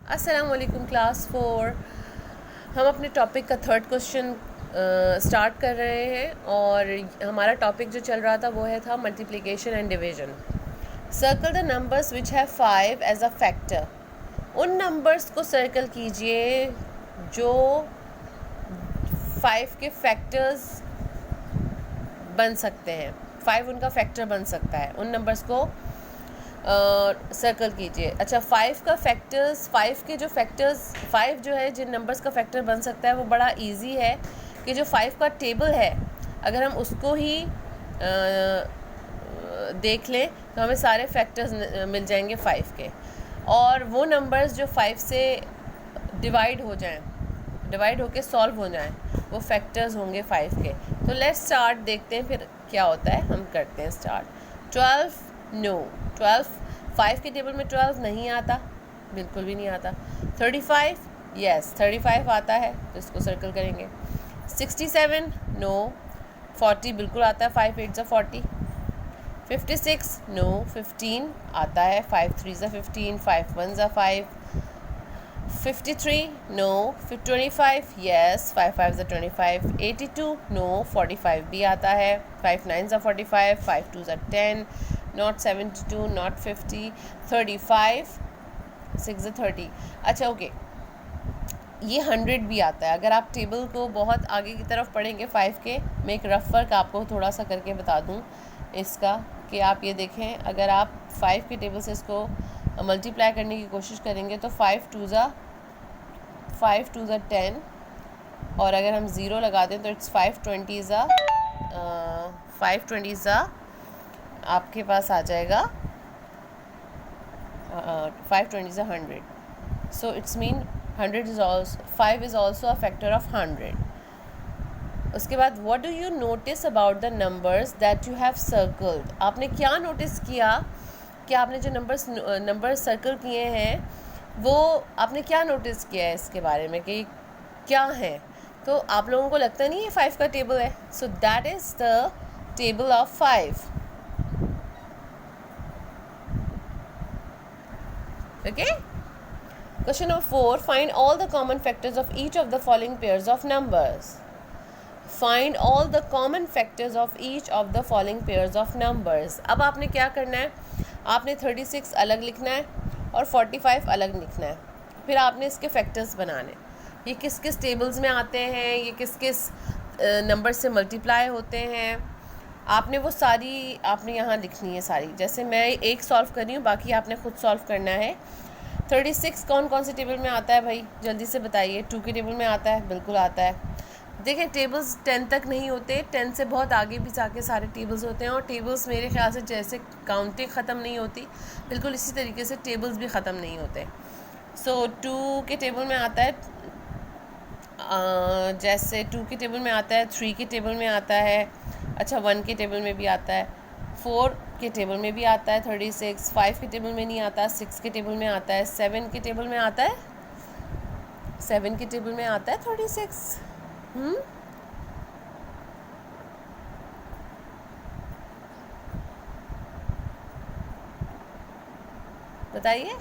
अस्सलाम वालेकुम क्लास 4। हम अपने टॉपिक का थर्ड क्वेश्चन स्टार्ट कर रहे हैं और हमारा टॉपिक जो चल रहा था वो था multiplication and division. Circle the numbers which have 5 as a factor. उन नंबर्स को सर्कल कीजिए जो 5 के फैक्टर्स बन सकते हैं। 5 उनका फैक्टर बन सकता है। उन नंबर्स को सर्कल कीजिए। अच्छा, 5 का फैक्टर्स, 5 के जो फैक्टर्स, 5 जो है जिन नंबर्स का फैक्टर बन सकता है वो बड़ा इजी है कि जो 5 का टेबल है अगर हम उसको ही देख लें तो हमें सारे फैक्टर्स मिल जाएंगे 5 के, और वो नंबर्स जो 5 से डिवाइड होके सॉल्व हो जाएं वो फैक्टर्स होंगे 5 के। तो लेट्स स्टार्ट, देखते हैं फिर क्या होता है। हम करते हैं स्टार्ट। 12 नो 12 5 के टेबल में 12 नहीं आता, बिल्कुल भी नहीं आता। 35 यस 35 आता है, तो इसको सर्कल करेंगे। 67 नो 40 बिल्कुल आता है, 5 8 ज़ा 40। 56 नो 15 आता है, 5 3 ज़ा 15, 5 1 ज़ा 5। 53 नो 25 यस 5 5 ज़ा 25। 82 नो 45 भी आता है, 5 9 ज़ा 45, 5 2 ज़ा 10, नॉट 72 नॉट 50। 35 6 ज़ा 30। अच्छा ओके, ये 100 भी आता है। अगर आप टेबल को बहुत आगे की तरफ पढ़ेंगे 5 के, मैं एक रफ वर्क आपको थोड़ा सा करके बता दूं इसका, कि आप ये देखें, अगर आप 5 के टेबल से इसको मल्टीप्लाई करने की कोशिश करेंगे तो 5 2 ज़ा 10, और अगर हम ज़ीरो लगा दें तो इट्स 520 ज़ा 520 ज़ा आपके पास आ जाएगा 520 ज़ा 100। So it's mean 100 is also 5 is also a factor of 100। उसके बाद what do you notice about the numbers that you have circled. आपने क्या नोटिस किया कि आपने जो नंबर्स सर्कल किए हैं वो आपने क्या नोटिस किया है इसके बारे में कि क्या है। तो आप लोगों को लगता नहीं है 5 का टेबल है। So that is the table of 5। Okay, question number 4, find all the common factors of each of the following pairs of numbers. Find all the common factors of each of the following pairs of numbers. अब आपने क्या करना है, आपने 36 अलग लिखना है और 45 अलग लिखना है, फिर आपने इसके फैक्टर्स बनाने। ये किस किस टेबल्स में आते हैं, ये किस किस नंबर से मल्टीप्लाई होते हैं, आपने वो सारी आपने यहाँ लिखनी है सारी। जैसे मैं एक सॉल्व कर रही हूँ, बाकी आपने खुद सॉल्व करना है। 36 कौन कौन से टेबल में आता है भाई, जल्दी से बताइए। 2 के टेबल में आता है, बिल्कुल आता है। देखिए टेबल्स 10 तक नहीं होते, 10 से बहुत आगे भी जाके सारे टेबल्स होते हैं, और टेबल्स मेरे ख्याल से जैसे काउंटिंग ख़त्म नहीं होती, बिल्कुल इसी तरीके से टेबल्स भी ख़त्म नहीं होते। सो 2 के टेबल में आता है, जैसे 2 के टेबल में आता है, 3 के टेबल में आता है, अच्छा 1 के टेबल में भी आता है, 4 के टेबल में भी आता है 36, 5 के टेबल में नहीं आता, 6 के टेबल में आता है, 7 के टेबल में आता है, 7 के टेबल में आता है 36। बताइए,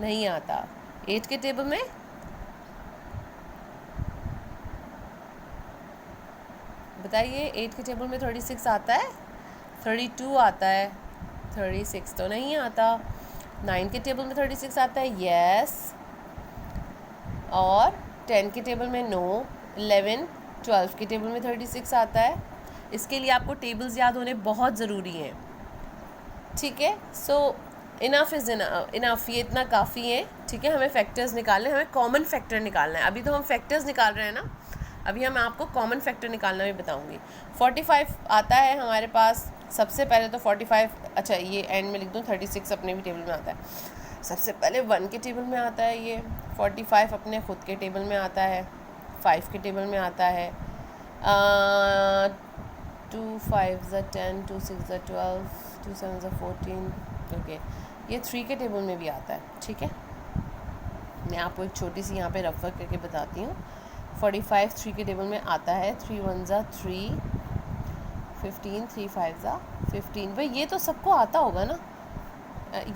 नहीं आता। 8 के टेबल में, बताइए 8 के टेबल में 36 आता है, 32 आता है, 36 तो नहीं आता। 9 के टेबल में 36 आता है, यस, और 10 के टेबल में नो। 11 12 के टेबल में 36 आता है। इसके लिए आपको टेबल्स याद होने बहुत ज़रूरी हैं, ठीक है। सो इनफ इज़ इनफ, ये इतना काफ़ी है, ठीक है। हमें फैक्टर्स निकालने, हमें कॉमन फैक्टर निकालना है। अभी तो हम फैक्टर्स निकाल रहे हैं ना, अभी हम आपको कॉमन फैक्टर निकालना भी बताऊंगी। 45 आता है हमारे पास सबसे पहले, तो 45, अच्छा ये एंड में लिख दूँ, 36 अपने भी टेबल में आता है। सबसे पहले 1 के टेबल में आता है ये, 45 अपने खुद के टेबल में आता है, 5 के टेबल में आता है, 2 5 ज़ा 10, 2 6 ज़ा 12, 2 7 ज़ा 14, ओके। ये 3 के टेबल में भी आता है, ठीक है। मैं आपको एक छोटी सी यहाँ पे रफ़र करके बताती हूँ। 45 3 के टेबल में आता है, 3 1 ज़ा 3, 15 3 5 ज़ा 15। भाई ये तो सबको आता होगा ना,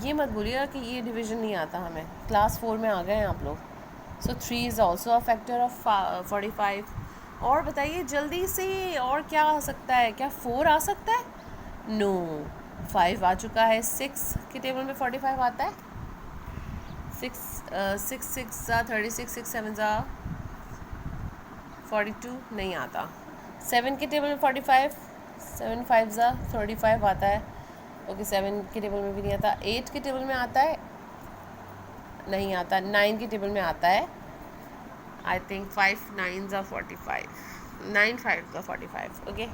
ये मत बोलिएगा कि ये डिवीज़न नहीं आता हमें, क्लास 4 में आ गए हैं आप लोग। सो 3 is also a factor of 45। और बताइए जल्दी से, और क्या आ सकता है? क्या 4 आ सकता है? नो, 5 आ चुका है। 6 के टेबल में 45 आता है? 6 6 36, 6 7 42 नहीं आता। 7 के टेबल में 45, 7 5 35 आता है। ओके, 7 के टेबल में भी नहीं आता। 8 के टेबल में आता है? नहीं आता। 9 के टेबल में आता है। I think 5 9 45, 9 5 45। Okay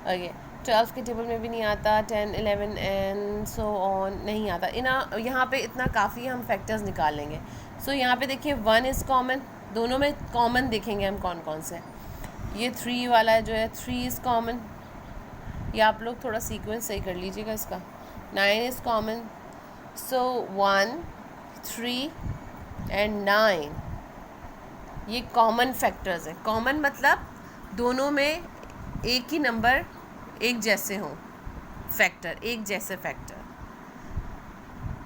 okay. 12 के टेबल में भी नहीं आता। 10 11 एंड सो ऑन नहीं आता। यहाँ पे इतना काफ़ी हम फैक्टर्स निकाल लेंगे। सो यहाँ पे देखिए 1 इज़ कॉमन, दोनों में कॉमन देखेंगे हम कौन कौन से। ये 3 वाला जो है 3 इज़ कॉमन, ये आप लोग थोड़ा सीक्वेंस सही कर लीजिएगा इसका। 9 इज़ कॉमन, सो 1 3 एंड 9 ये कॉमन फैक्टर्स हैं। कॉमन मतलब दोनों में एक ही नंबर एक जैसे हों, फैक्टर एक जैसे फैक्टर।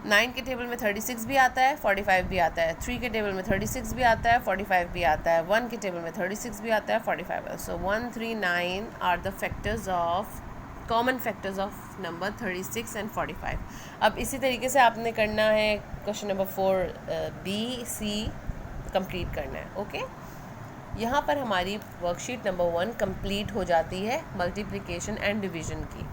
9 के टेबल में 36 भी आता है, 45 भी आता है। 3 के टेबल में 36 भी आता है, 45 भी आता है। 1 के टेबल में 36 भी आता है, 45 है। So 1 3 9 are the factors of common factors of number 36 and 45। अब इसी तरीके से आपने करना है question number 4 B C complete करना है। ओके, यहाँ पर हमारी वर्कशीट नंबर 1 कंप्लीट हो जाती है मल्टीप्लिकेशन एंड डिवीज़न की।